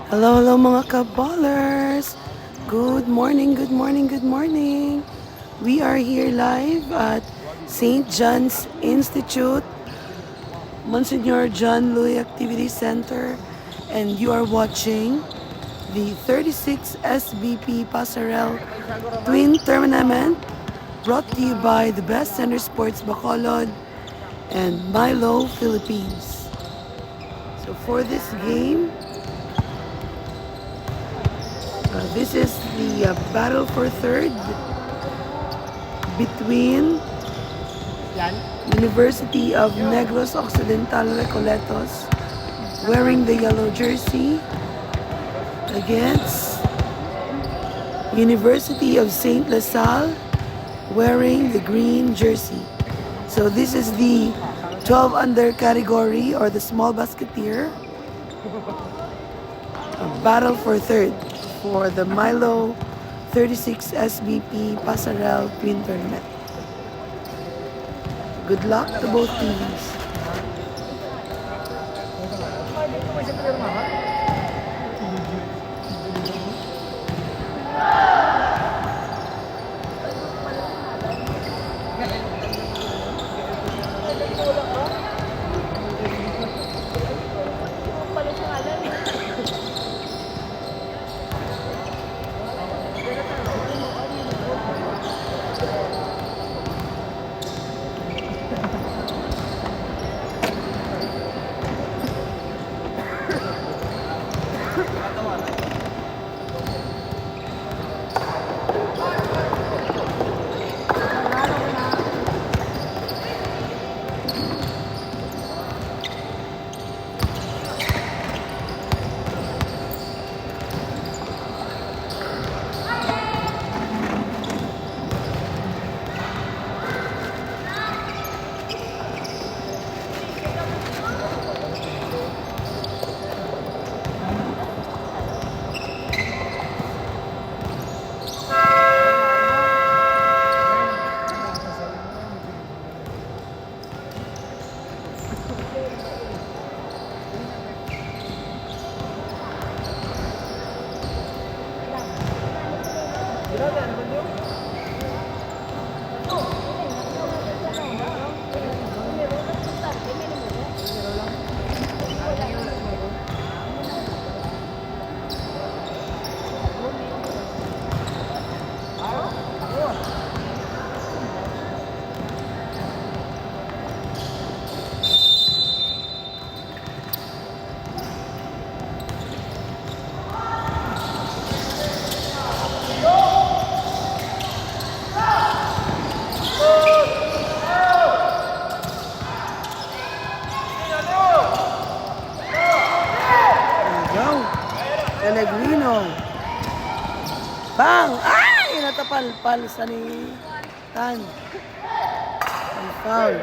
Hello, hello mga kaballers! Good morning, good morning, good morning! We are here live at St. John's Institute, Monsignor John Louis Activity Center, and you are watching the 36 SBP Passerelle Twin Tournament brought to you by the Best Center Sports Bacolod and Milo Philippines. So for this game, this is the battle for third between University of Negros Occidental Recoletos, wearing the yellow jersey, against University of St. LaSalle, wearing the green jersey. So this is the 12 under category, or the small basketeer. A battle for third for the Milo 36 SBP Passerelle Twin Tournament. Good luck to both teams. Pellegrino. Bang! Ay! Natapalpal sa ni Tan. Ang foul.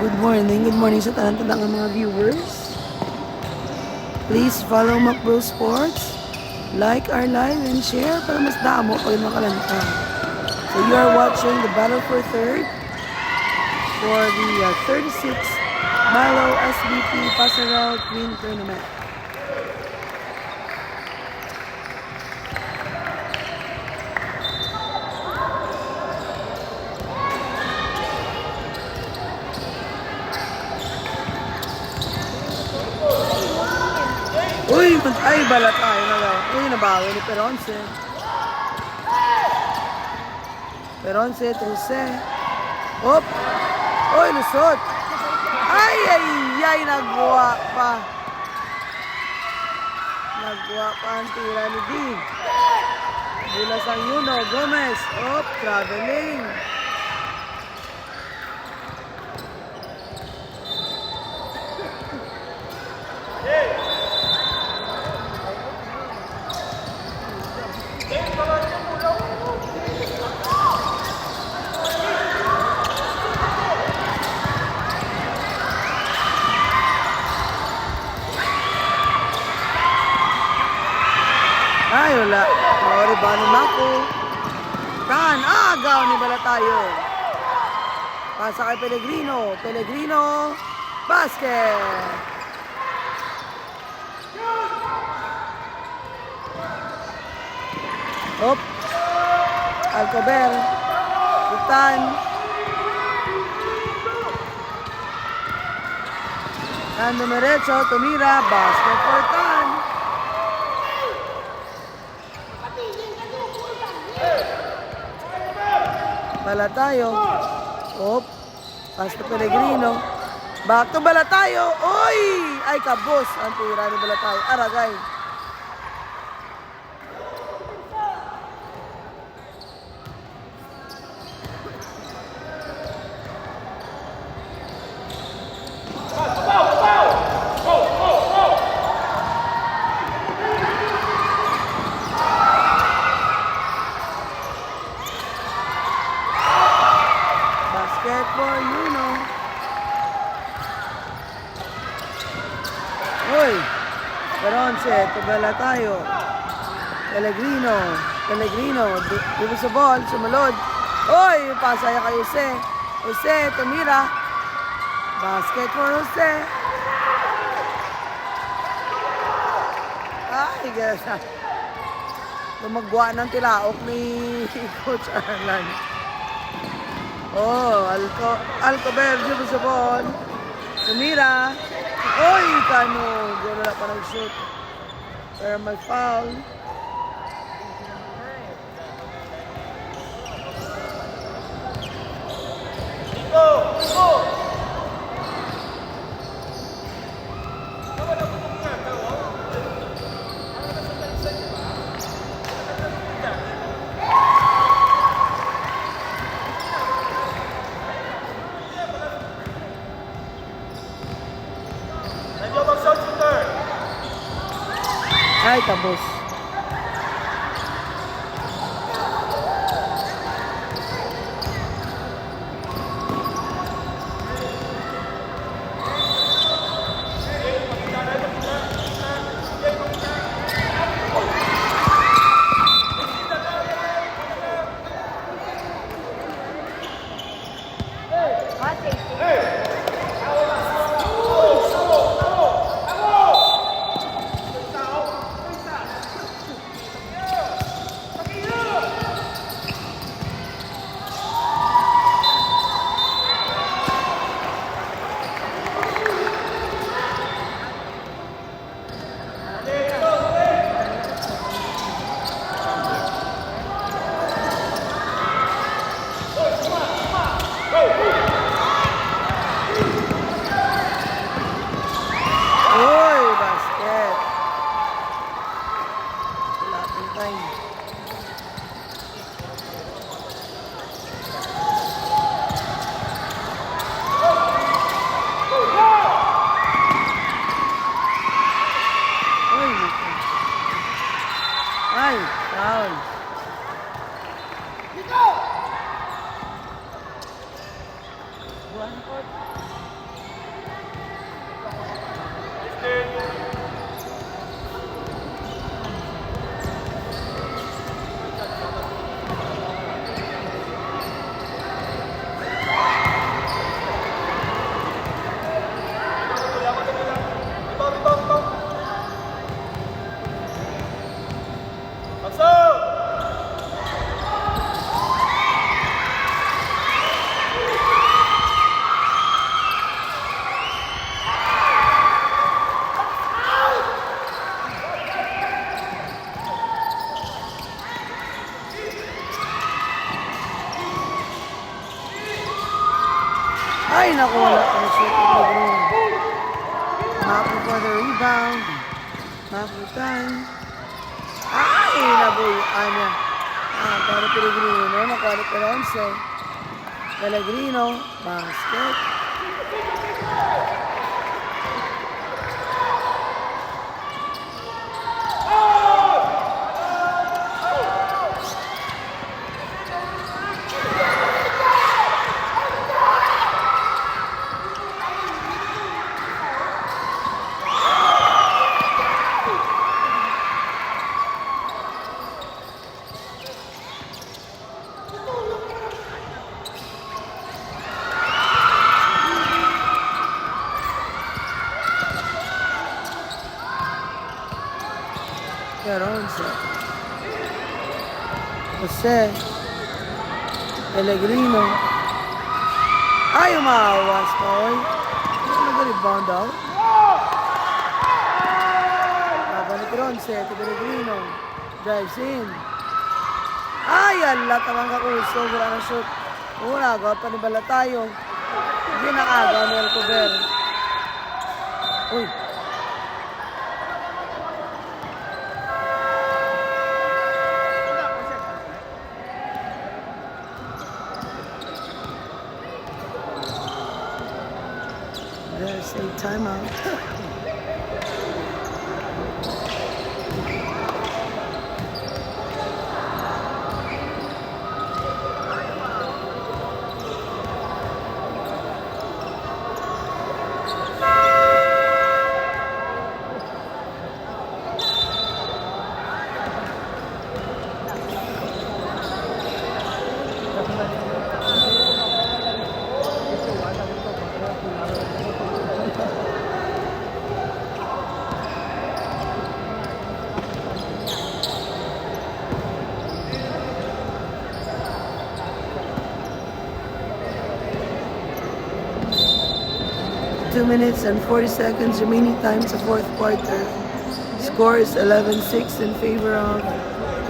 Good morning sa tanan-tanang mga viewers. Please follow Macbro Sports, like our live and share para mas damo pag makalanta. So you are watching the battle for third for the 36 Milo SBP Passerelle Twin Tournament. Uy, ay balat tayo na daw. Uy, nabawi ni Peronce. Peronce, Truse. Hop! Uy, lusot! Ay, ay, ay, nagwa pa. Nagwa pa ang tira ni Dean. Mula sa Yuno, Gomez. Hop, traveling. baba ni Mako. Tan, agaw ni Balatayo. Pasa kay Pellegrino. Pellegrino, basket. Hop. Alcober. Butan. Tan Numerecho, tumira. Basket for Tan. Balatayo. Hop. Pass to Pellegrino. Back to Balatayo. Oy! Ay, kabos. Ang tira ni Balatayo. Aragay. Basket for Nuno. Uy! Peronce, tubala tayo. Pellegrino. Pellegrino. Dito sa ball, sumalod. Uy! Pasaya kay Jose. Jose, tumira. Basket for Jose. Ay, gasa. Lumagwa ng tilaok ni Coach Arlan. Oh, Alcober, dito sa ball. Tumira. Oy, kano. Wala pa nag-shoot. Pero may foul. Go! Go! Ay, tabos. Ay, foul. Ay, naku, wala pa na shoot. Mako for the rebound. Mako time. Ay, nabuyaan niya. Para Pellegrino, nakuha ni Peronce. Pellegrino, basket. Jose. Pellegrino. Ay, umawas pa, oy. Ano nag-rebound daw? Babalik Ronce, Pellegrino. Drives in. Ay, ala, tamang kakuso. Wala na shoot. Wala, agad panibala tayo. Hindi na agaw ni Alcover. Uy. There's a timeout. Two minutes and 40 seconds remaining time sa fourth quarter. Score is 11-6 in favor of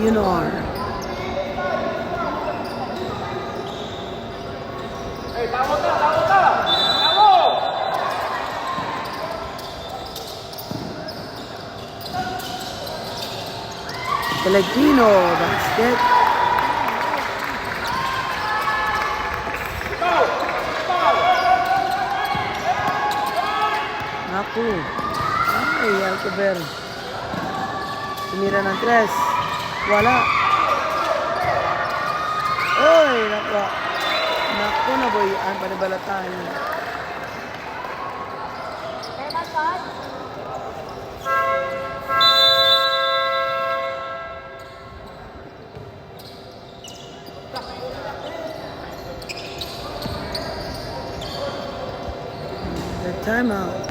UNR. Pellegrino, basket. Naku. Ay, Alcover. Tumira ng tres. Wala. Oy, naku. Naku na boy. Ang panibalatan. The timeout.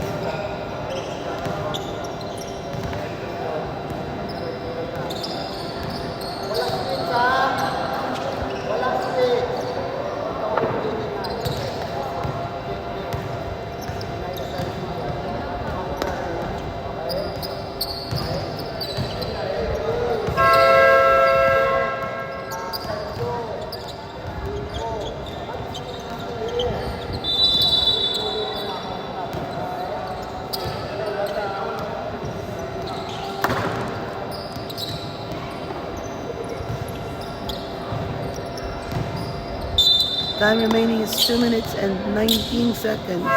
Time remaining is 2 minutes and 19 seconds.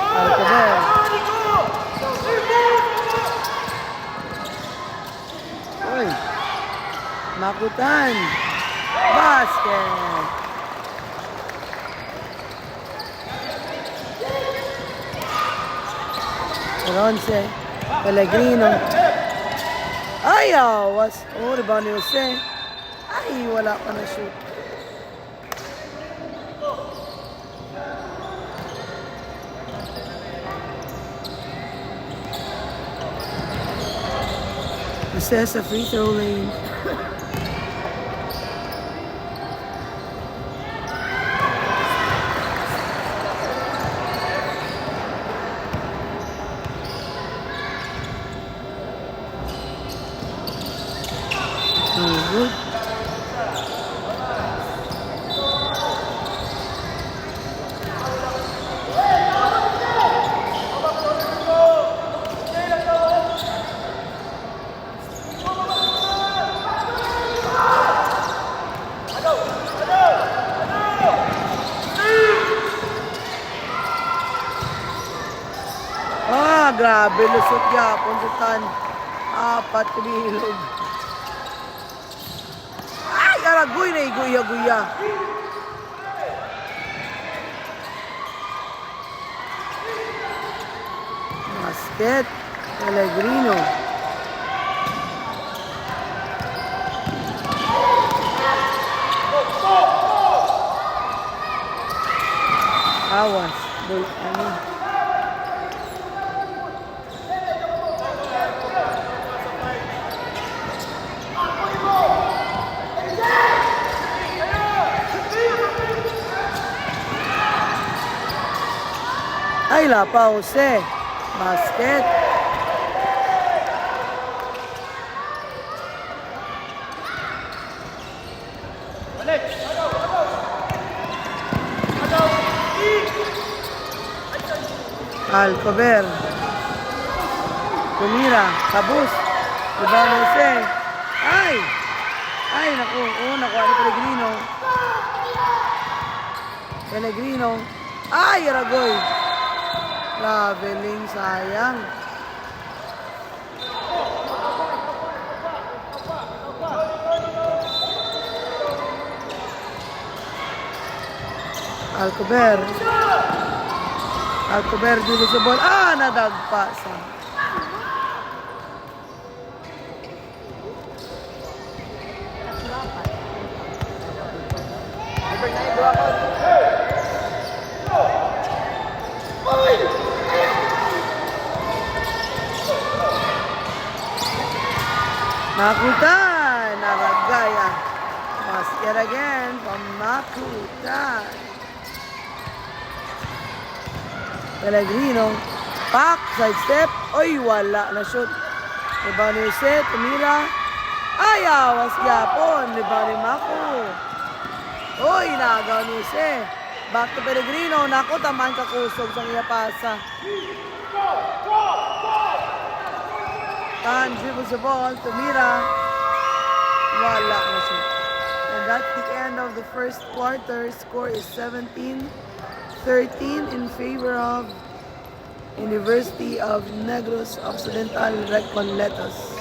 Alcover. Oy. Makutan. Basket. Ronce, Pellegrino. Ay, awas. Oh, rebound ni Jose. Ay, wala pa na shoot. Jose sa free throw lane. Good. Grabe, lusot yapon sa tan. Apat bilog. Ay, aragoy na iguya-guya. Basket, Pellegrino. Awas. Ano? Ay, lapa, Jose. Basket. Alcover. Tumira. Kabus. Diba, Jose? Ay! Ay, naku. Nakuha ni Pellegrino. Pellegrino. Ay, Ragoy. Traveling, sayang. Alcover. Alcover dito sa ball. Nadagpa sa. Nakutan. Naragaya. Basket again from Nakutan. Pellegrino. Pak. Side step. Oy, wala na shoot. Diba ni Jose. Tumira. Ay, awas yapon. Diba ni Mako. Oy, nagaw ni Jose. Back to Pellegrino. Naku, taman kakusog sa iya pasa. Tan dribbles the ball. Tumira. Wala na siya. And that's the end of the first quarter. Score is 17-13 in favor of University of Negros Occidental Recoletos.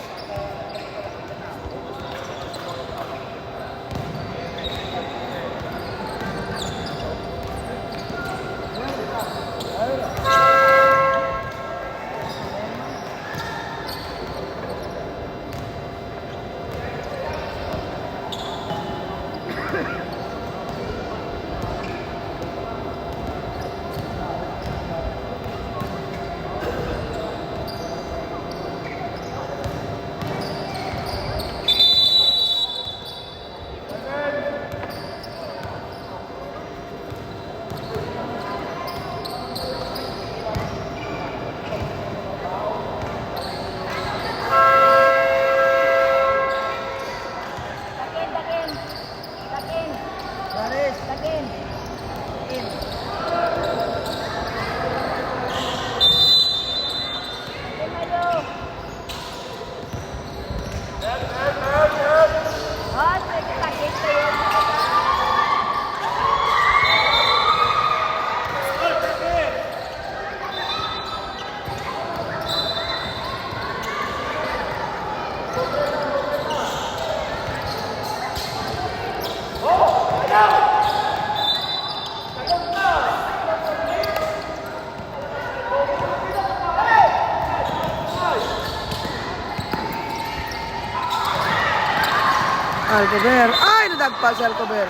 Alcover. Ay, nadagpa si Alcover.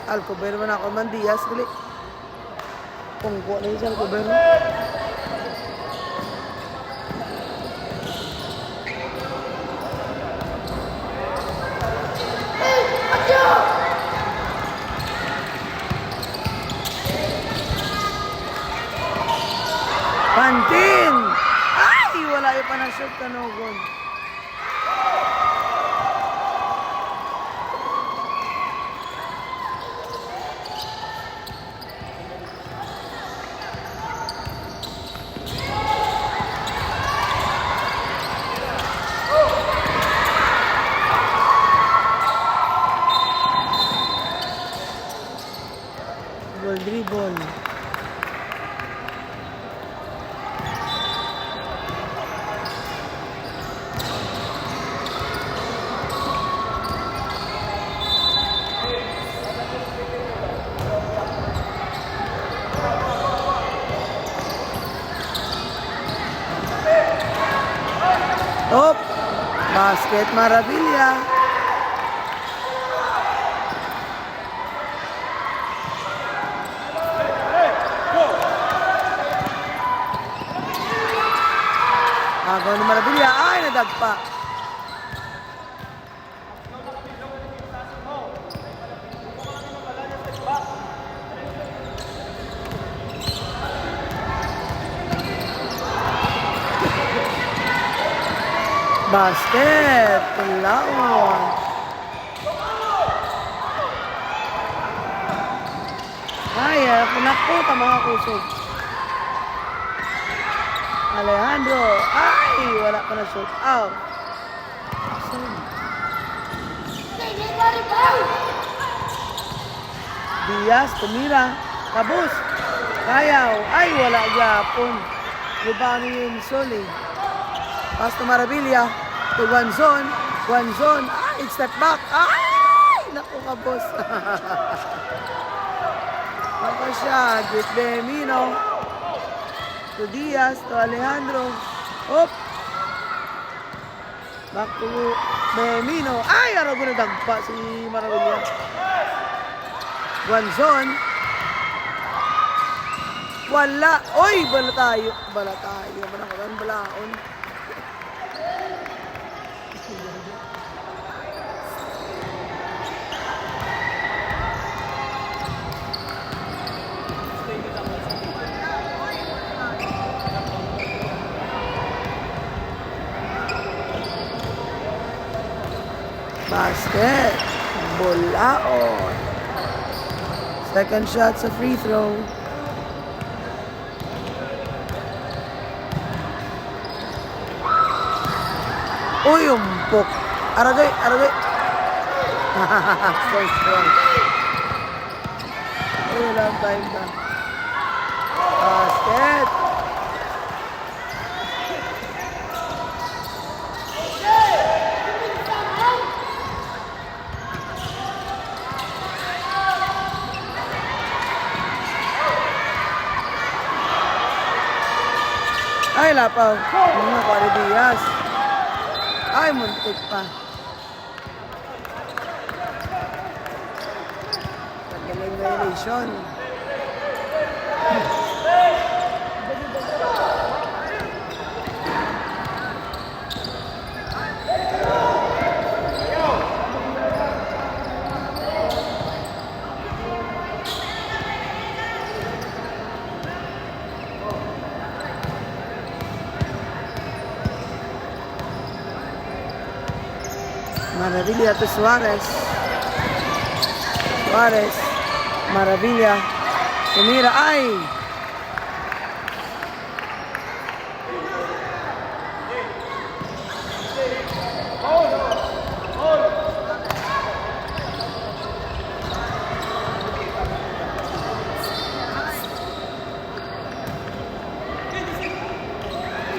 Alcover man ako man Diaz. Dili. Pungko na yun si Alcover. Pantin! Ay, wala yung panashoot kanogon. Dribble. Op! Basket Maravilla. Agaw ni Marabilia. Ay, nadagpa. Basket. Pulaon. Ay, pinakpo ka mga kusog. Alejandro. Ay, wala pa na shoot out. Diaz, tumira. Kabus. Kayaw. Ay, wala gyapon. Rebound ni Soli. Pass to Marabilia. To Guanzon. Guanzon. Ay, step back. Ay, naku kabus. Ako siya. Get Bemino. To Diaz. To Alejandro. Hop. Back to Bemino. Ay, ano ko nadagpa si Marabilia. Guanzon. Wala. Oy, bala tayo. Bala tayo. Manakalan, balaon. Basket. Bulaon. Second shot sa free throw. Uy, umpok. Aragay, aragay. So strong. Uy, wala time na. Basket. Ay, lapaw. Mga kwari Diaz. Ay, muntik pa. Pagaling violation. Marabilia to Suarez. Suarez. Marabilia. Tumira. Ay!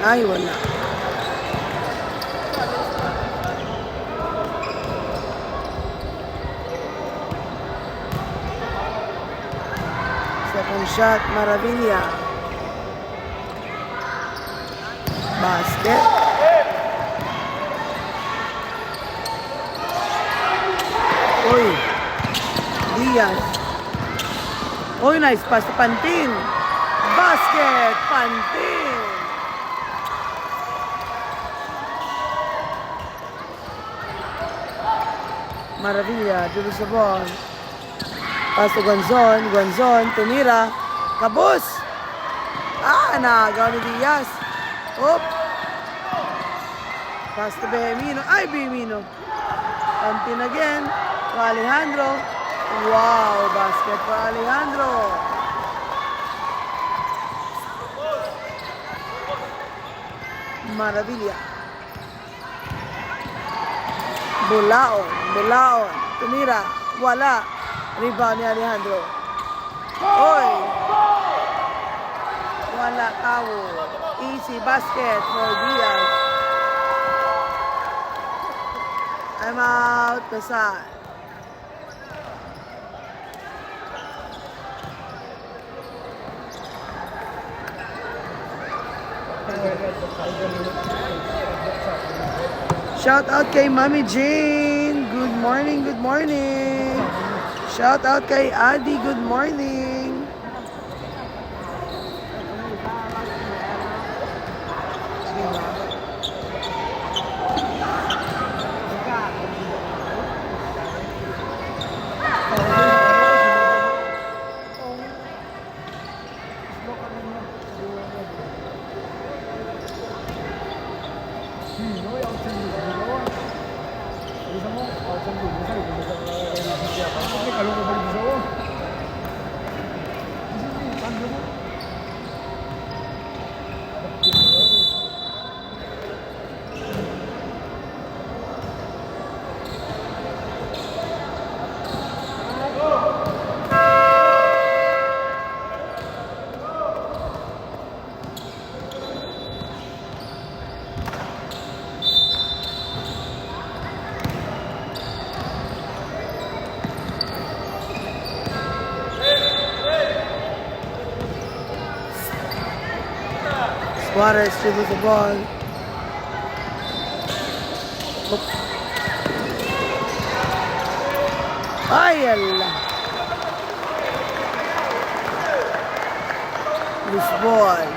Ay, wala. Second shot, Marabilia. Basket. Uy. Diaz. Uy, nice pass to Pantin. Basket, Pantin. Marabilia, dribble sa ball. Pass to Guanzon. Guanzon, tumira. Kabus! Ah, nagawa ni Diaz. Hop! Pass to Bemino. Ay, Bemino. Pantin again. To Alejandro. Wow, basket for Alejandro. Marabilia. Bulaon. Bulaon. Tumira. Wala. Rebound ni Alejandro. Oy! Wala tao. Easy basket for Diaz. I'm out the side. Shout out kay Mami Jane. Good morning, good morning. Shout out kay Adi. Good morning. Suarez dribbles the ball. Ay, Allah. Loose ball.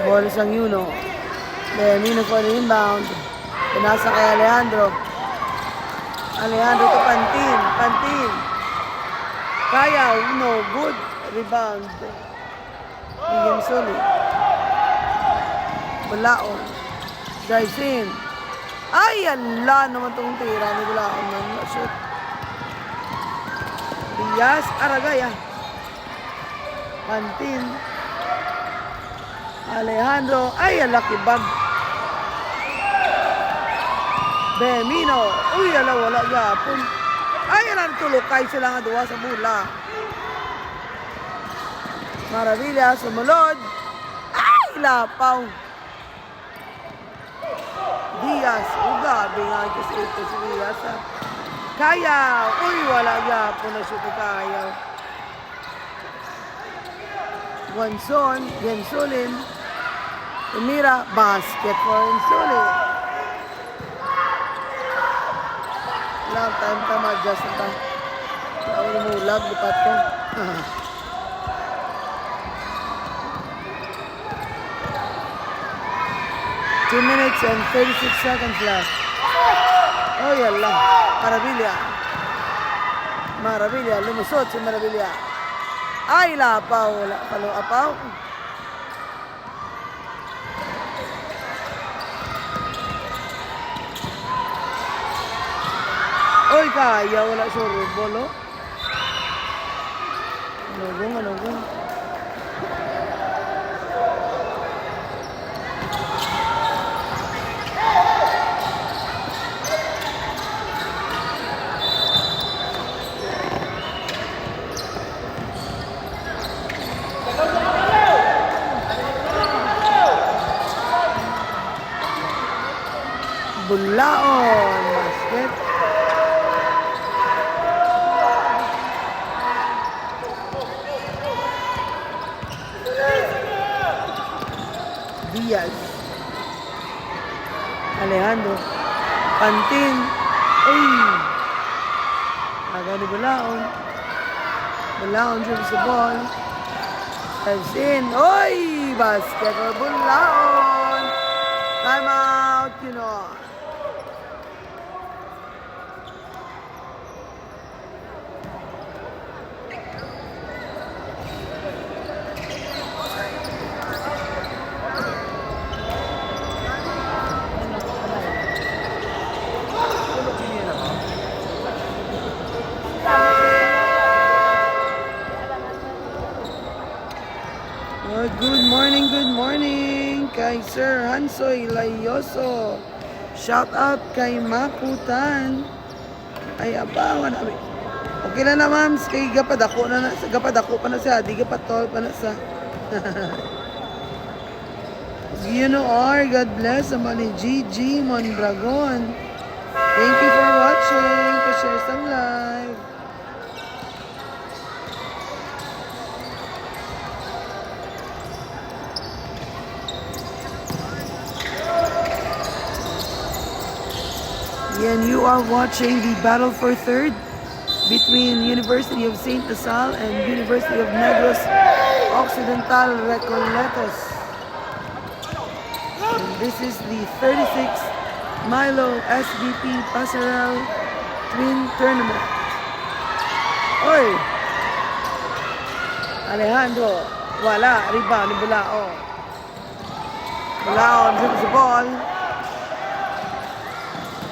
Ball sang Yuno. Lemino for the inbound. Pinasa kay Alejandro. Alejandro to Pantin. Pantin. Kaya, no, good rebound. William Soli. Bulaon. Drives in. Ay, ala naman itong tira ni Bulaon man. Shoot. Diaz Aragaya. Pantin. Alejandro. Ay, lucky bag. Bemino. Uy, ala, wala yapon. Ay, ala, tulukay sila nga duwa sa bula. Maravilla, sumunod. Ay, lapaw. Diaz, ugabi nga kasi ito si Diaz. Kaya, uy, wala yapon na siya kaya. Gensolin. Umira, basket for Gensolin. Lang time ka ma-adjust na ta. Ako mulag, lipat ko. 2 minutes and 36 seconds left. Oh, yalla. Maravilla. Lumusot si Maravilla. Ay, lapaw. Wala palo apaw. Oy, kaya. Wala siya rubolo. Anugong. Bulaon. Basket. Diaz. Alejandro. Pantin. Uy. Aga ni Bulaon. Bulaon drives the ball. Drives in. Uy! Basket for Bulaon. Time out, you know. Good morning kay Sir Hansoy Layoso. Shout out kay Makutan. Ay abangan abi. Okay na ma'am, kay gapadako pa na siya, di gapatol pa na sa. You know, God bless naman ni Gigi Mondragon. Thank you for watching. Pa-share some live. And you are watching the battle for third between University of St. Asal and University of Negros Occidental Recoletos. And this is the 36th Milo SVP Passerelle Twin Tournament. Oy! Alejandro, wala, rebound ni Bulao. Bulaon, shoot sa ball.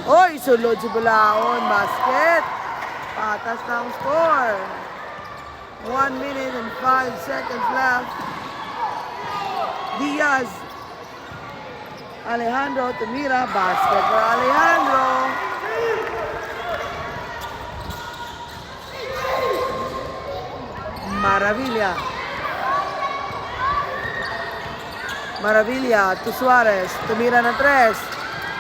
Oy, sulod si Bulaon. Basket. Patas na ang score. 1 minute and 5 seconds left. Diaz. Alejandro tumira. Basket for Alejandro. Maravilla. Maravilla to Suarez. Tumira ng 3.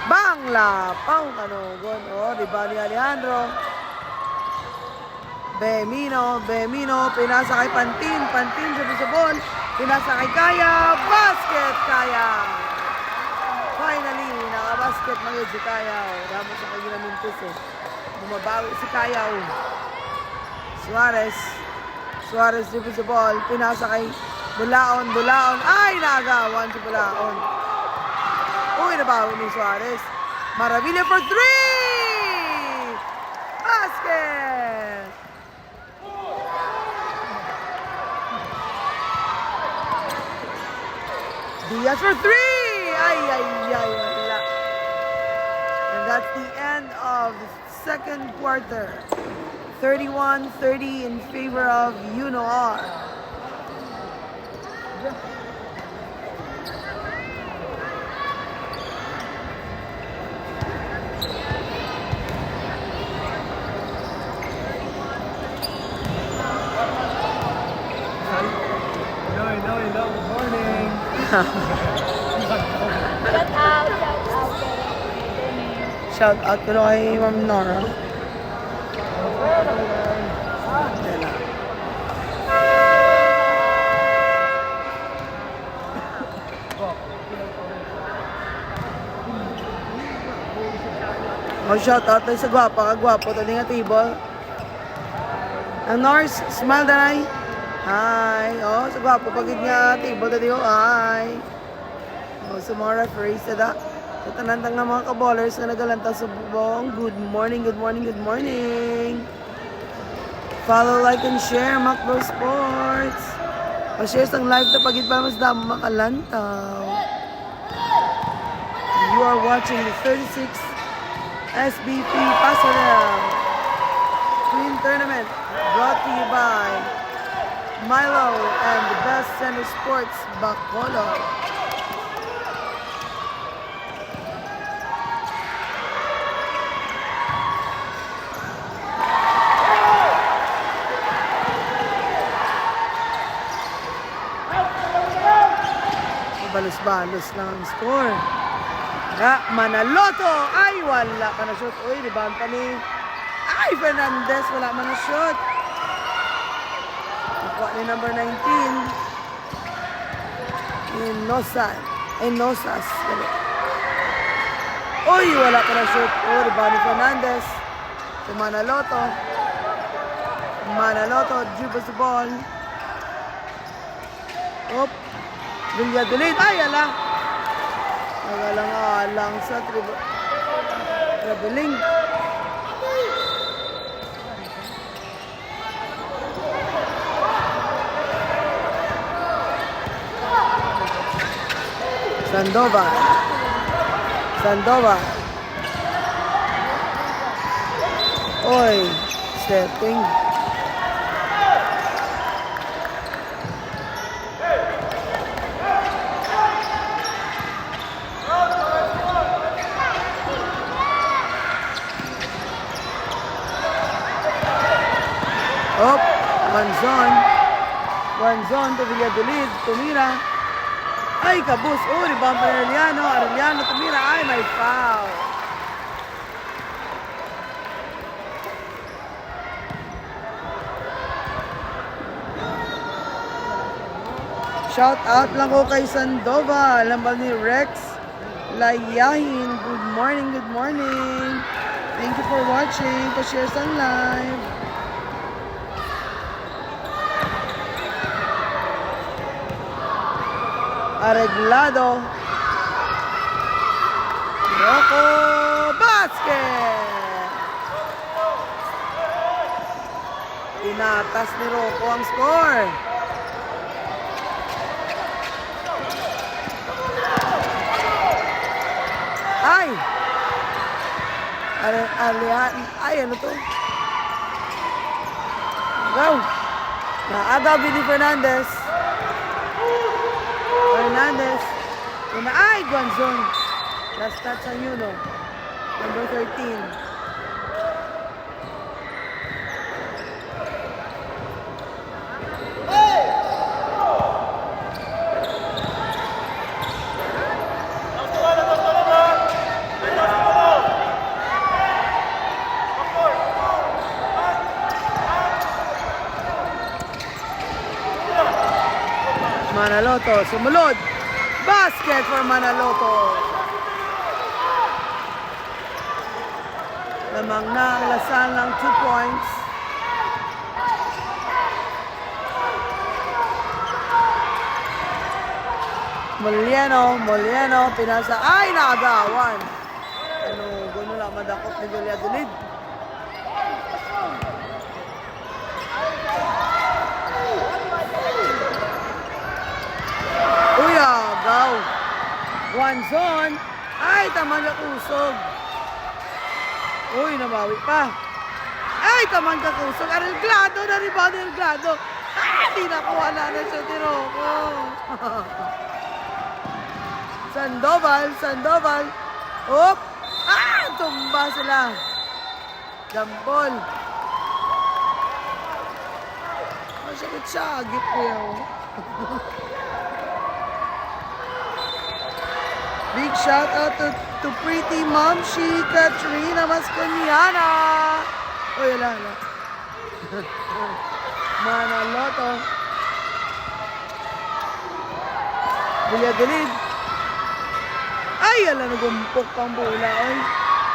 Bangla. Pang kanugon. O, diba ni Alejandro? Bemino. Pinasa kay Pantin. Pantin sa ball. Pinasa kay Kaya. Basket Kaya. Finally, nakabasket magiging si Kaya. Damo sa kay Ginamintis eh. Bumabawi si Kaya. Suarez dribble sa ball. Pinasa kay Bulaon. Ay, naagawan si Bulaon. Uy, nabawi ni Suarez. Maravilla for 3! Basket! Diaz for 3! Ay, wala. And that's the end of the second quarter. 31-30 in favor of UNOR. Hello, good morning. Shout out ko na kay Ma'am Nora. Shout out tayo sa gwapa, kagwapo ito nga table. Ang Norse, smile danay. Hi. Sa gwapo pagid nga table ito. Hi. Sa mga referees na sa tanantang ng mga kaballers na nagalanta sa bubong. Good morning. Follow, like, and share Macro Sports. Pa-share sang live na pagid para mas damo makalantaw. You are watching the 36 SBP Pasarel Queen Tournament brought to you by Milo and the Best Center Sports Bacolod. Balos-balos lang ang score. Manaloto! Ay, wala ka na shoot. Uy, rebound pa ni... Ay, Fernandez! Wala man na shoot. Nakuha ni number 19. Enosas. Uy, wala ka na shoot. Oh, rebound ni Fernandez. Si Manaloto. Dribbles the ball. Op. Villadelid. Ay, ala. Nagalang-alang sa traveling. Sandoval. Oy, stepping. One zone to Villadelid. Tumira. Ay, kabus. Oh, rebound pa Arellano. Tumira. Ay, may foul. Shout out lang ko kay Sandoval. Lambal ni Rex Layahin. Good morning. Thank you for watching. Pa-share sa live. Arreglado. Rocco. Basket! Tinatas ni Rocco ang score. Alihan. Ay, ano to? Go. Naagaw ni Fernandez. Fernandez. Ay, Guanzon. Last touch on you, no? Number 13. Manaloto, sumunod. Basket for Manaloto. Lamang na ang lasan ng 2 points. Molieno, pinasa. Ay, nakagawan. Ano, gano'n lang madakot ni Valladolid. Agaw. Guanzon. Ay, tama niya kusog. Uy, nabawi pa. Ay, tama niya kusog. Arreglado na rebound ng Arreglado. Ay, di nakuha na siya Tiroko. Sandoval. Op. Ah, tumba sila. Jampol. Masakit siya. Agip ko yan. Big shout out to pretty momshi Katrina Masconiana. Uy, ala. Manaloto. Valladolid. Ay, ala, nagumpok pang bola.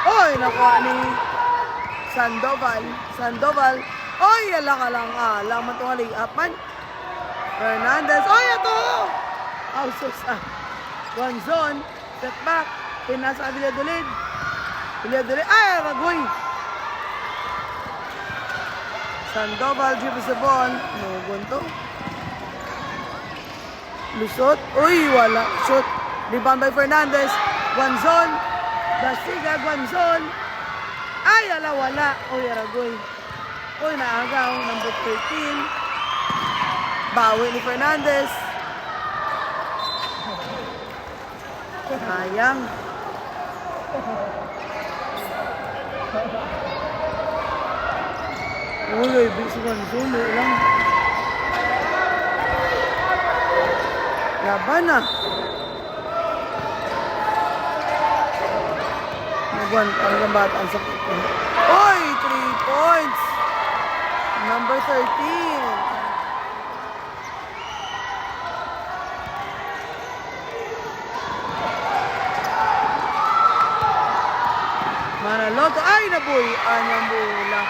Oy, nakuha ni Sandoval. Oy, ala ka lang. Alam mo itong layup-man. Fernandez. Oy, ito! Ausosa. Guanzon. Set back. Pinasa Valladolid. Ay, Ragoy. Sandoval, dribble sa ball. Nugon to. Lusot. Uy, wala. Shoot. Rebound by Fernandez. Guanzon. Basiga, Guanzon. Ay, ala, wala. Uy, Ragoy. Uy, naagaw. Number 13. Bawi ni Fernandez. Sayang. Uy, busy Guanzon. Lang. Laban na. Ang bata ang sakit. Uy, 3 points. Number 13. Manaloto. Ay, nabuhian yung bola.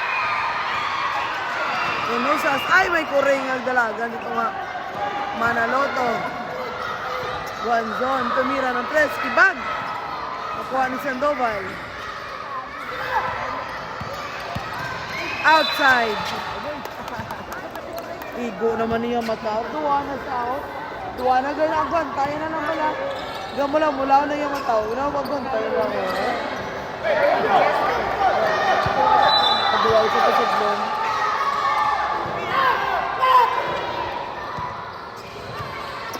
Inosas. Ay, may kuring ang dalagan. Dito nga. Manaloto. Guanzon. Tumira ng 3. Kibag. Nakuha ni Sandoval. Outside. Igo naman niya mataw. Tuwa na sa out. Tuwa na gano'n. Agwantay na lang pala. Gamula-mula na yung mataw. Agwantay lang. Kaduwa ito sa blon.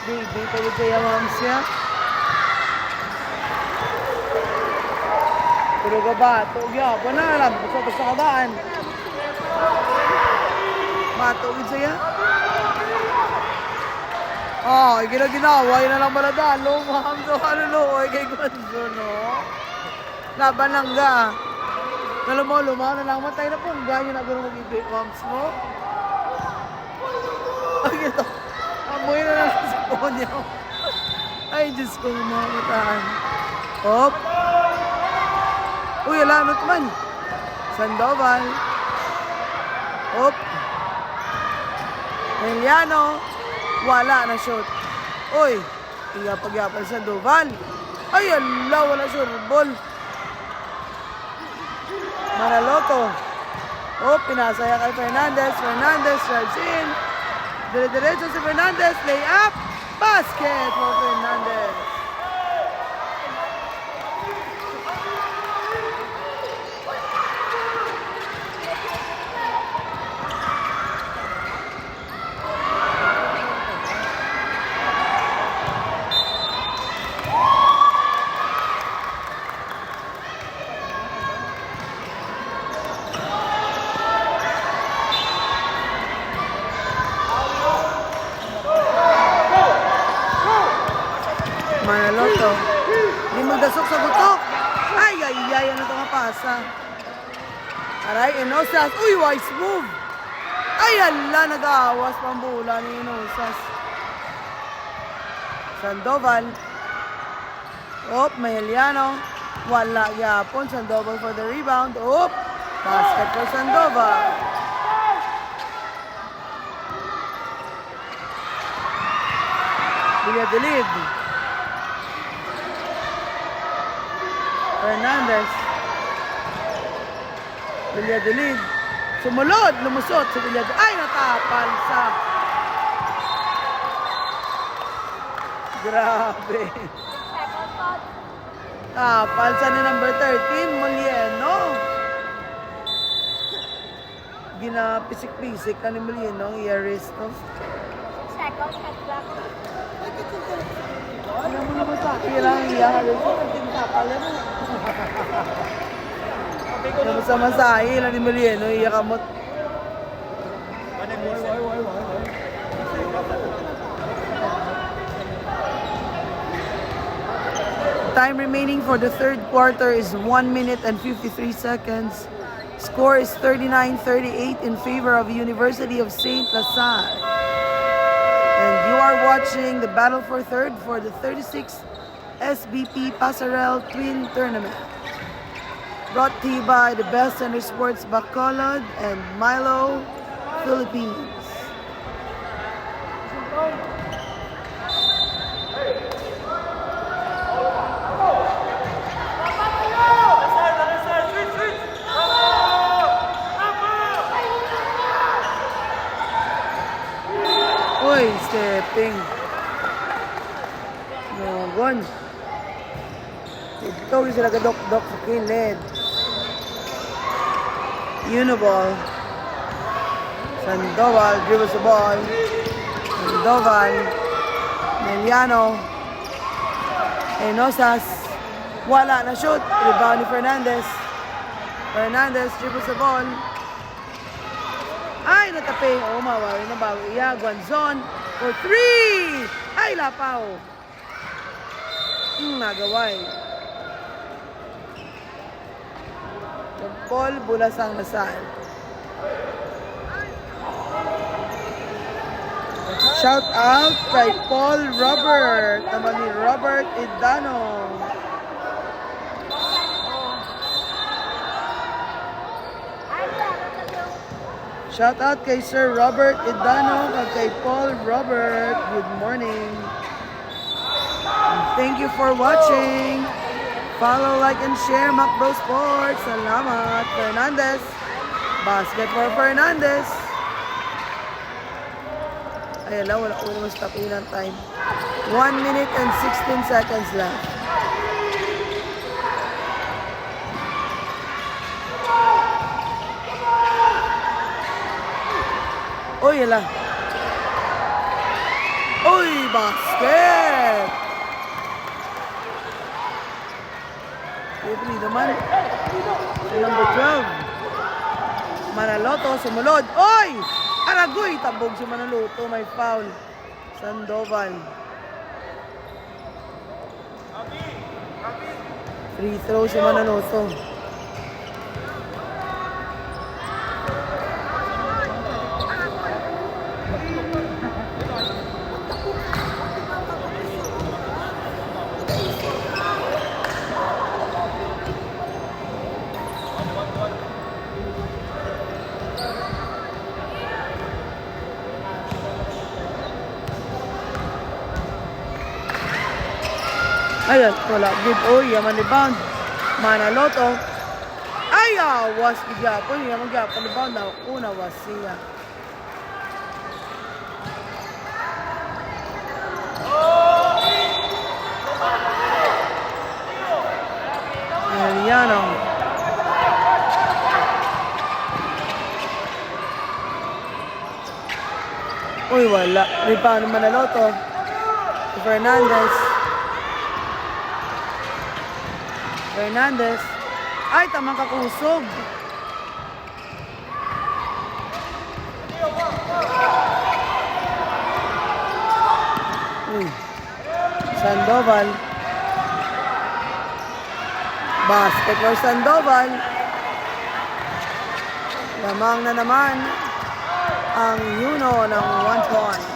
Baby, pwede kaya ma'am siya. Pero ka ba? Tuugya. Wala na lang. Basta sa kadaan. Matuugid siya. Oh, ginawa. Yun na lang maladalo. Ma'am, so ano no? Kay Guanzon, no? Laban lang ga. Lumaw na lang. Matay na pong ganyan na gano'n mag-ibig, moms mo. Ay, ito. Amoy na lang sa ponyo. Ay, Diyos ko, mamataan. Hop. Uy, alanot man. Sandoval. Hop. Emiliano. Wala na shoot. Uy, pag-yapal Sandoval. Ay, ala, wala surbol. Manaloto. Oh, pinasaya kay Fernandez. Fernandez drives in. Dire-diretso si Fernandez. Lay up. Basket for Fernandez. Manaloto. Hindi magdasok sa butok. Ay, ay, ay. Ano ito nga pasa? Aray, Enosas. Uy, wise move. Ay, hala. Nag-aawas pambula ni Enosas. Sandoval. Op, Maheliano. Wala yapon. Sandoval for the rebound. Op. Basket for Sandoval. Villadolid. Fernandez. Villadolid. Sumulod. Lumusot sa Villadolid. Ay, natapal sa... Grabe. Tapal sa ni number 13, Molieno. Ginapisik-pisik ka ni Molieno ang i-arrest, no? Ano mo naman sa akin lang i-arrest ko? Tapal yan, no? Ano sa masahe lang ni Molieno, iyakamot. Time remaining for the third quarter is 1 minute and 53 seconds. Score is 39-38 in favor of University of Saint Lasalle. And you are watching the battle for third for the 36th SBP Passerelle Twin Tournament. Brought to you by the Best Center Sports Bacolod and Milo Philippines. Uy, stepping. No, one. Ito sila kadok-dok sa kilid. Uniball. Sandoval, dribbles the ball. Sandoval. Meliano. Enosas. Wala na shoot. Rebound ni Fernandez. Fernandez dribbles the ball. Ay, natapi. Oh, mawawi na bago. Iya, Guanzon for 3. Ay, lapaw. Nagaway. Paul Bulasang Lasal. Shout out kay Paul Robert. Naman ni Robert Idano. Shout out kay Sir Robert Idano at kay Paul Robert. Good morning. And thank you for watching. Follow, like, and share Macbro Sports. Salamat. Fernandez. Basket for Fernandez. Ay, ala, wala ko naman stop in time. 1 minute and 16 seconds left. Uy, ala. Uy, basket! Ito naman. Number 12. Manaloto, sumulod. Uy! Aragoy! Tabog si Manaloto. May foul. Sandoval. Free throw si Manaloto. Ayan, wala. Good. Uy, yaman rebound. Manaloto. Ay, was bigapon. Yaman gapon rebound na. Una was siya. Mariano. Uy, wala. Rebound ng Manaloto. Fernandez. Fernandez. Ay, tamang kakusog. Uy. Sandoval. Basket for Sandoval. Lamang na naman ang Yuno ng 1 point.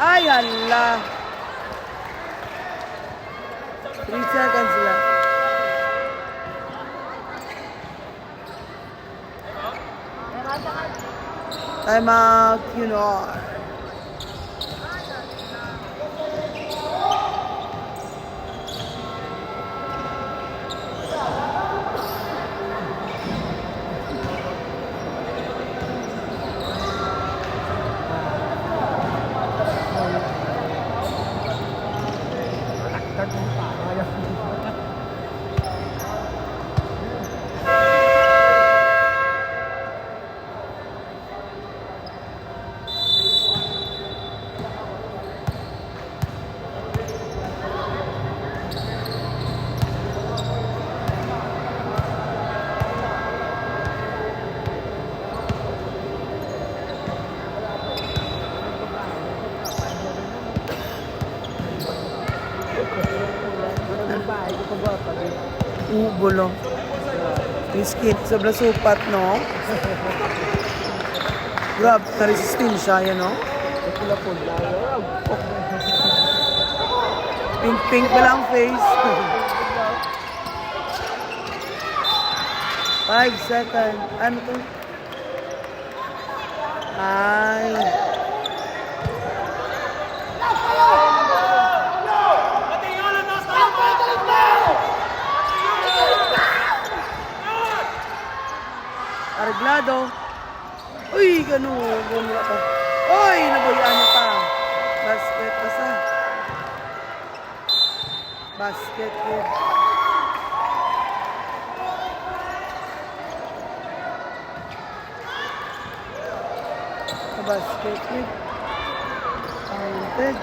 Ay, hala. 3 seconds left. Time out, Yuno. Bulo. Biscuit, sobrang supat, no? Grab, na-resistensya yan, no? Pink-pink pa lang face. 5 seconds. Ano to? Ay. Arreglado. Uy, ganun. Gumula pa. Uy, nabayaan pa. Basket, basta. Basket, kid. Basket, kid. Counted.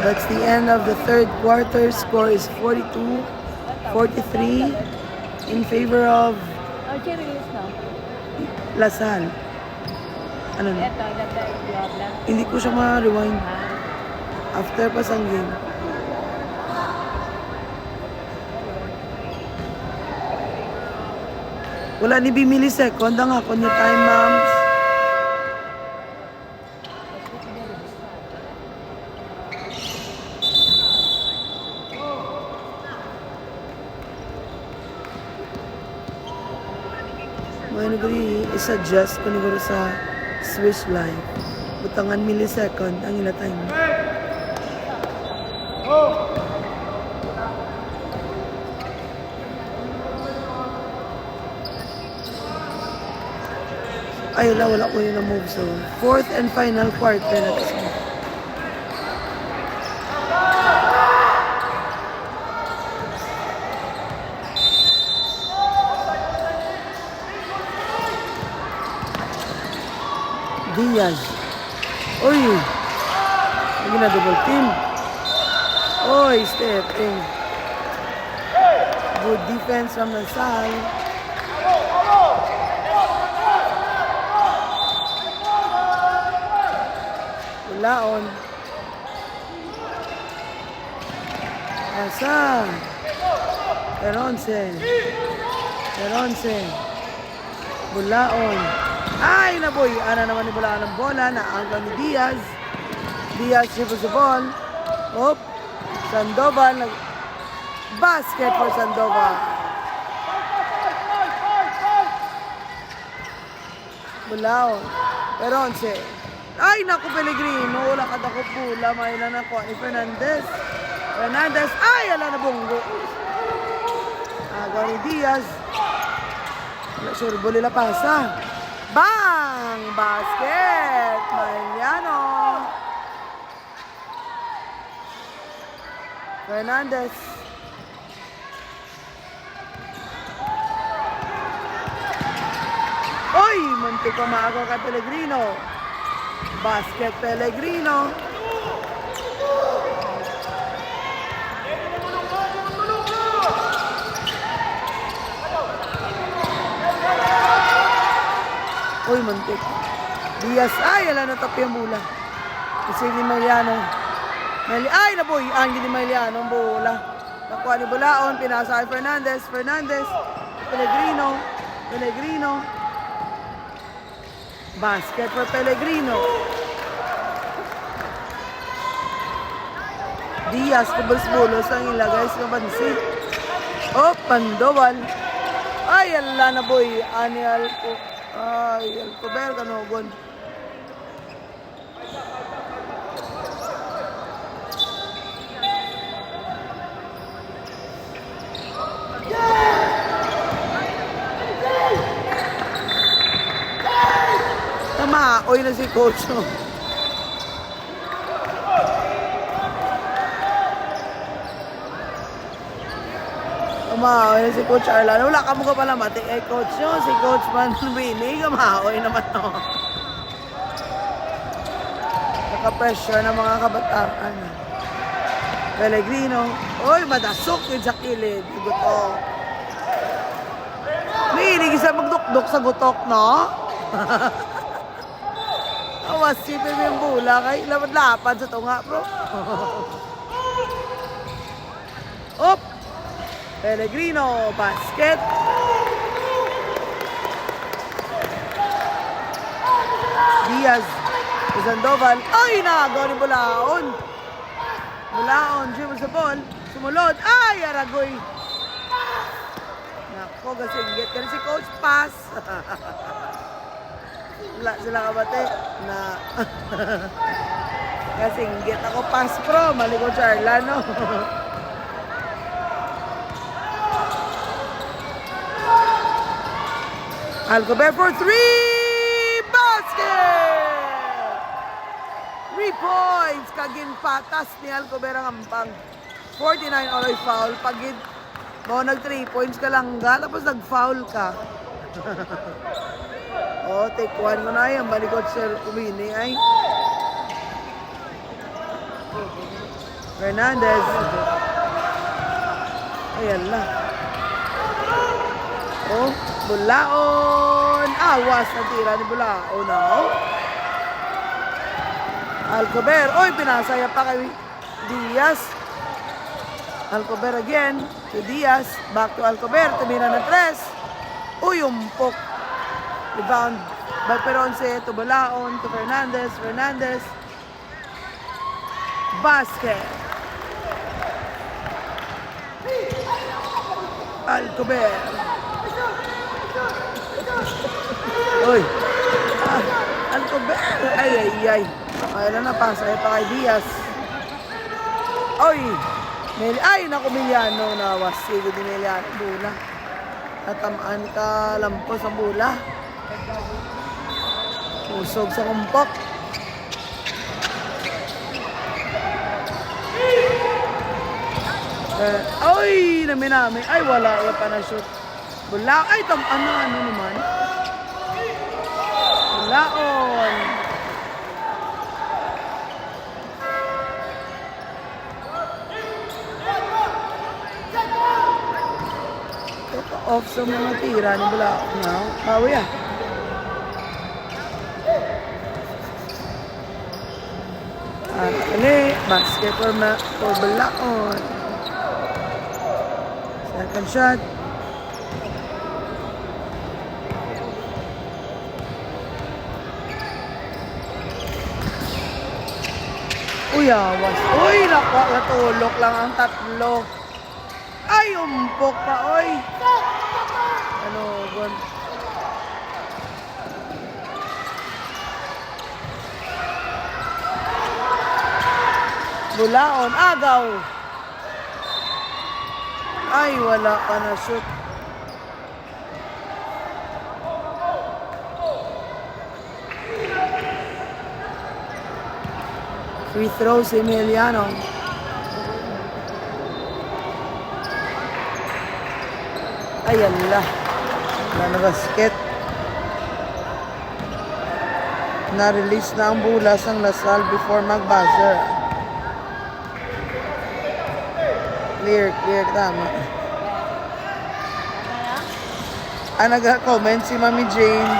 That's the end of the third quarter. Score is 42-43 in favor of Lasal. Ano na? Hindi ko siya ma-rewind. After pa sang game. Wala ni millisecond ang ako ni time, ma'am. May nagri i-suggest ko niguro sa Swiss Life. Butangan millisecond ang ila time. Ay, wala ko yun na move. So, fourth and final quarter na ito. Diaz. Uy! Lagi na double team. Uy, stepping. Good defense from Lasal. Laon. Asa. Peronce. Bulaon. Ay, naboy. Ana naman ni Bulaon ng bola. Naanggaw ni Diaz. Diaz siya sa ball. Hop. Sandoval. Basket for Sandoval. Bulaon. Peronce. Ay, naku, Pellegrino. Wala ka dako pula. May na nakuha ni Fernandez. Ay, ala na bunggo. Agaw ni Diaz. Sure, bolila pasa. Bang! Basket! Mariano. Fernandez. Oy! Muntik pa maagaw ka Pellegrino. Basket Pellegrino. Uy, muntik. Diaz, ay, ala na tapi ang bola. Kasi ni Mariano. Ay, naboy. Ang ni Mariano ang bola. Nakuha ni Bulaon, pinasa kay Fernandez. Fernandez. Pellegrino. Pellegrino. Basket for Pellegrino. Diaz, kubos-bulos ang ilagay sa kabansi. Oh, Pandowal. Ay, ala na boy. Anial ko. Ay, Alcober, kanogon. Tamaoy na si coach. Kamaoy na si Coach Arlan. Wala ka mo ka pala mati. Eh, coach nyo, si Coach Manwini. Kamaoy naman to. Naka-pressure ng mga kabataan. Pellegrino. Uy, madasok yun sa kilid. Gutok. May hilig isa magdukdok sa gutok, no? Awas, sipin mo yung bula. Kay lapad-lapad sa tunga, bro. Op! Pellegrino, basket. Diaz, Sandoval. Ay, nagawa ni Bulaon. Bulaon, dribble sa ball. Sumulod. Ay, Aragoy. Nako, gasinggit ka si Coach Pass. Wala sila kabate na gasinggit ako Pass Pro. Mali ko Charla, no? Alcober for 3! Basket! 3 points! Kagin patas ni Alcober ang ampang. 49 oray foul. Pagid mo nag 3 points ka lang ga, tapos nag-foul ka. Oh, take 1 mo na yan. Balikot sa Umini ay. Fernandez. Ayan lang. Oh, Bulaon. Awas na tira ni Bulaon. No? Alcober. Oy, pinasaya pa kay Diaz. Alcober again. To Diaz. Back to Alcober. Tumira na 3. Uy, umpok. Rebound. By Peronce to Bulaon. To Fernandez. Fernandez. Basket. Alcober. Uy. Alcober. Ay, ay, ay. Kaya na pasaya pa kay Diaz. Uy. Ay, naku, Miliano na wasigo di Miliano. Bula. Natamaan ka lampos ang bula. Usog sa kumpok. Ay, namin. Ay, wala. Wala pa na shoot. Bula. Ay, ano naman? Bulaon. Ito off sa mga tira ni Bulaon. Now, bawi ah. Basket for Bulaon. Second shot. Uy, awas. Uy, natulok lang ang tatlo. Ay, umpok pa, oy. Ano, bon. Bulaon, agaw. Ay, wala ka na shoot. Free throw si Emiliano. Ayan la. Wala na basket. Na-release na ang bulas ng Lasal before mag-buzzer. Clear, tama. Nag-comment si Mami Jane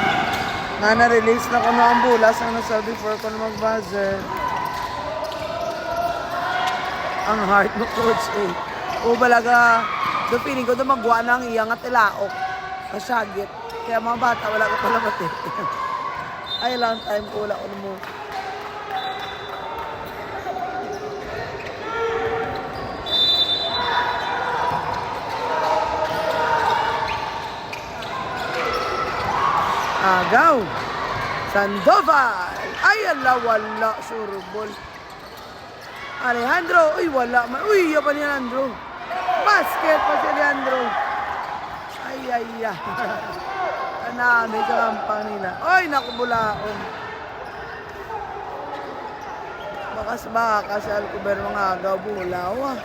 na na-release na kuno ang bulas ng Lasal before ko mag-buzzer. Ang heart mo, Coach A. O balaga, do feeling ko do magwa ng iyang at ilaok. Kasyagit. Kaya mga bata, wala ko pala mati. Ay, long time ko wala ko mo. Agaw. Sandoval. Ay, ala, wala. Surubol. Alejandro. Uy, wala. Uy, yan pa ni Alejandro. Basket pa si Alejandro. Ay. Anami sa kampang nila. Ay, nakubulaon. Bakas si Alcober mga agaw. Bulaw ah.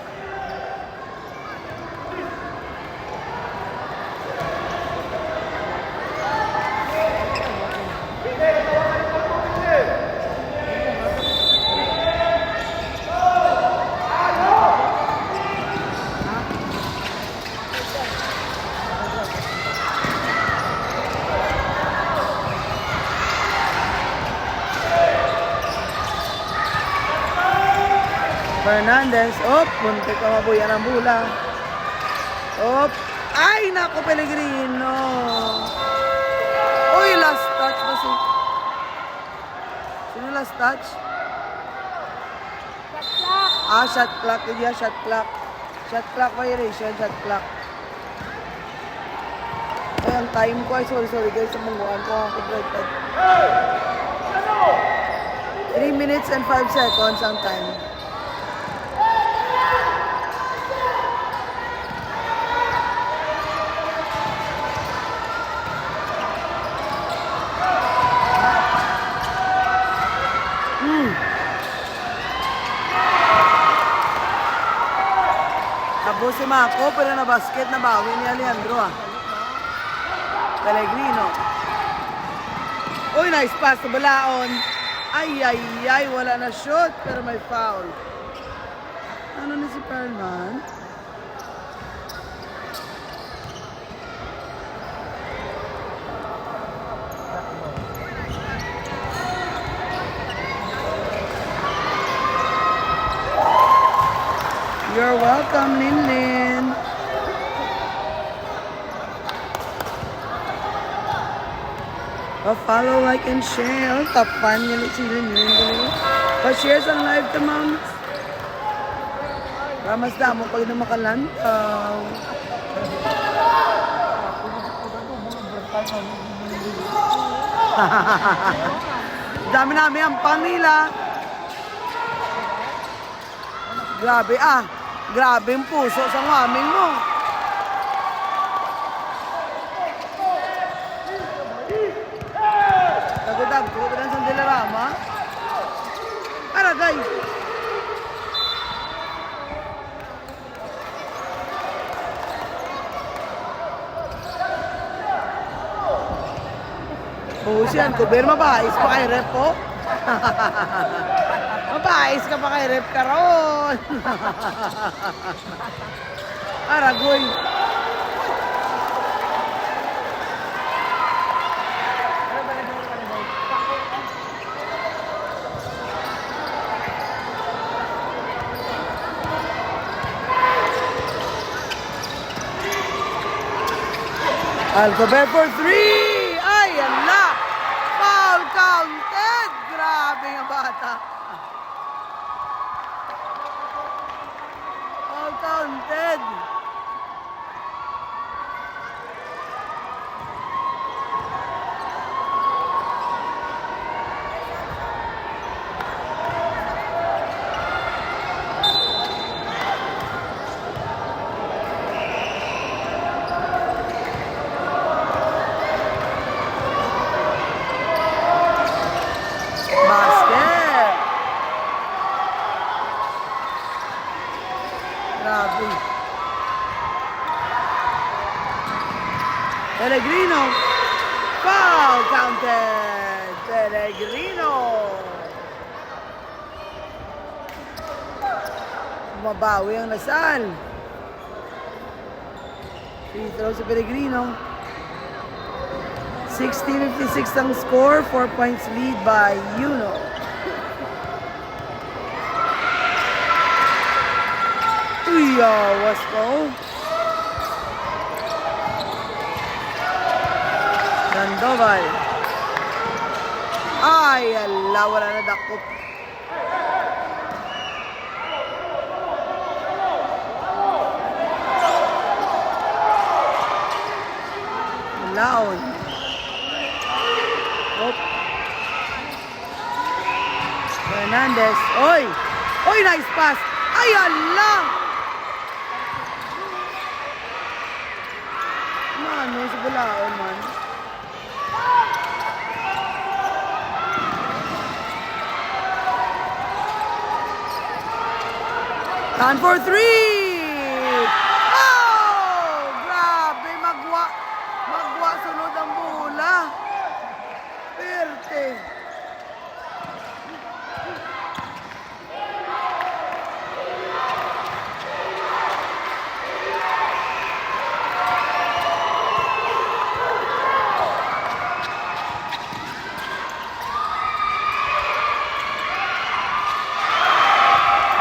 Fernandez. Muntik ka mabuyan ang bola. Ay, naku, Pellegrino. Uy, last touch ba si... Sino last touch? Shot clock. Hindi shot clock. Shot clock violation, shot clock. Ay, ang time ko. Ay, sorry guys. Sa mungguan ko ang completed. 3 minutes and 5 seconds ang time. Tapos si Mako, pero na basket na bawi ni Alejandro ah. Pellegrino. Uy, nice pass to Balaon. Ay, wala na shot, pero may foul. Ano na si Perlman? You're welcome, Linlin. Follow, like, and share. Tapan niya si Linlin. Pa-share sa live to, ma'am. Ramas damo pag na makalantaw. Dami namin ang panila. Grabe ang puso sa maming mo. Tagudag ko, bilang sa Dilarama. Aragay. Siyan, kuber, mabais pa kay rep po. Mabais ka pa kay rep karon. Aragoy. Alcover for 3! Ay, ala! Foul counted! Grabe nga bata. Foul counted. Basket. Grabe. Pellegrino. Foul counted. Peregrino. Bumabawi ang Lasal. Free throw si Peregrino. 60-56 ang score. 4 points lead by Yuno. Was ko. Sandoval. Ay, ala, wala na dakop. Laon. Op. Hernandez. Oy! Oy, nice pass. Ay, ala! Ano, sa Bulaon man. Time for three! Oh! Grabe, magwa sunod ang bola. Perte.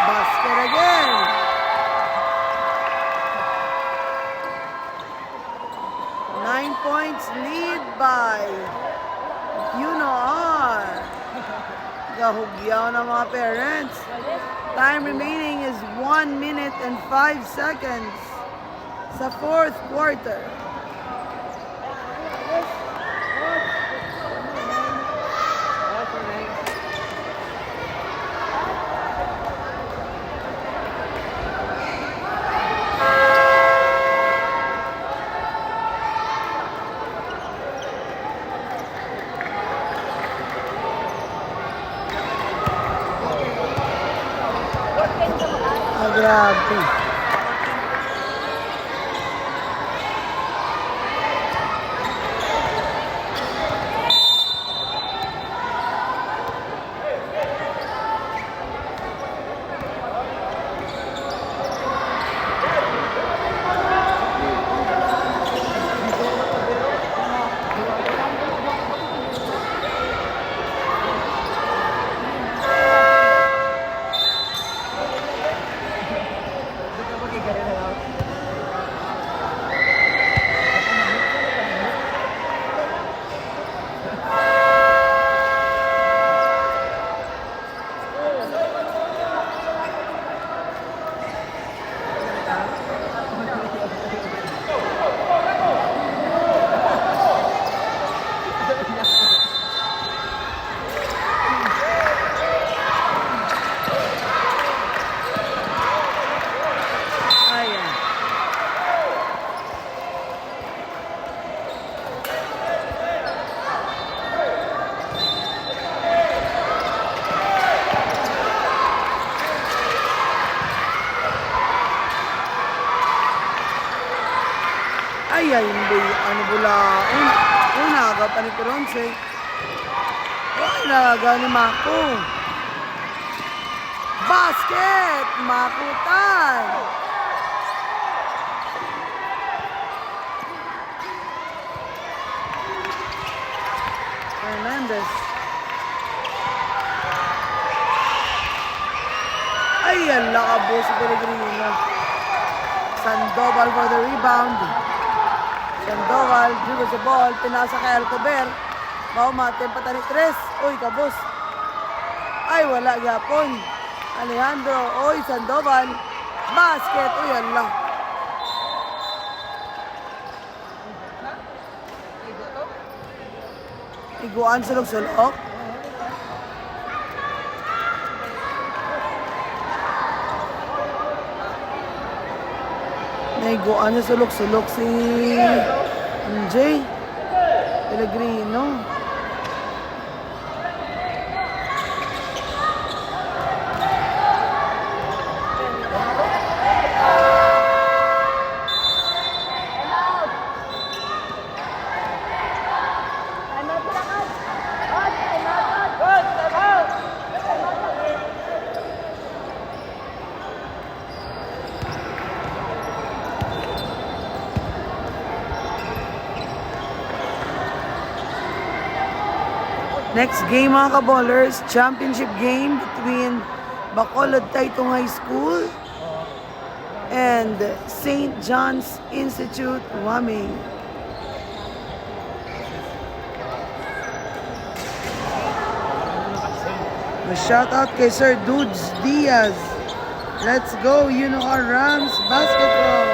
Basket again. Nine points lead by Yuno R. Gahugyaw ng mga parents. Time remaining is 1 minute and 5 seconds sa fourth quarter. Grabe. Ay, hindi. Ano bula? Unaga pa ni Toronse. Ay, nagaga ni Mako. Basket! Makutan! Hernandez. Ay, ang lakabo si Peregrino. Sandoval for the rebound. Sandoval, dribble sa ball, pinasa kay Alcober. Maumate, pata ni Tres. Uy, kabos. Ay, wala yapon. Alejandro, uy, Sandoval. Basket, uy, ala. Iguan sulok-sulok. Naiguan na sulok-sulok si MJ Pellegrino. Next game mga kaballers, championship game between Bacolod Taytong High School and St. John's Institute, Waming. A shout out kay Sir Dudes Diaz. Let's go, you know our Rams basketball.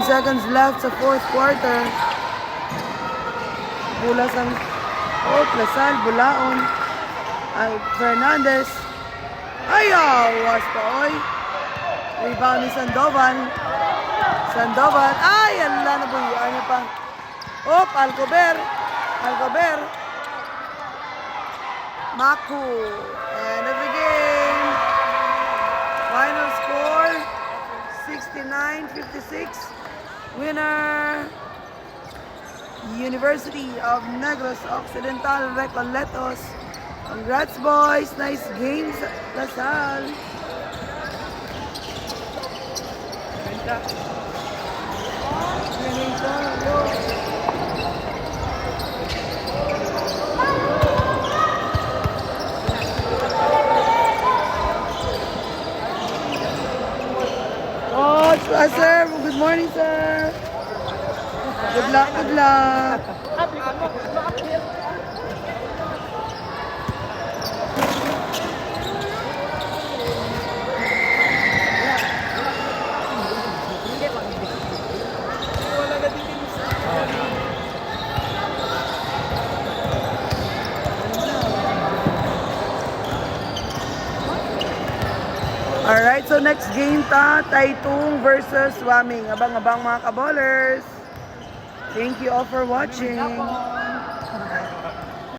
Seconds left sa fourth quarter. Bulas ang Lasal, Bulaon. Ay, Fernandez. Was pa, oy. Rebound ni Sandoval. Ay, ala na buhiyan niya pa. Alcober. Maku. End of the game. Final score, 69-56. Winner, University of Negros Occidental Recoletos. Congrats boys, nice games, Lasal. Sir, good morning, sir. Good luck, good luck. Alright, so next game Taytong versus Waming. Abang-abang mga kaballers. Thank you all for watching.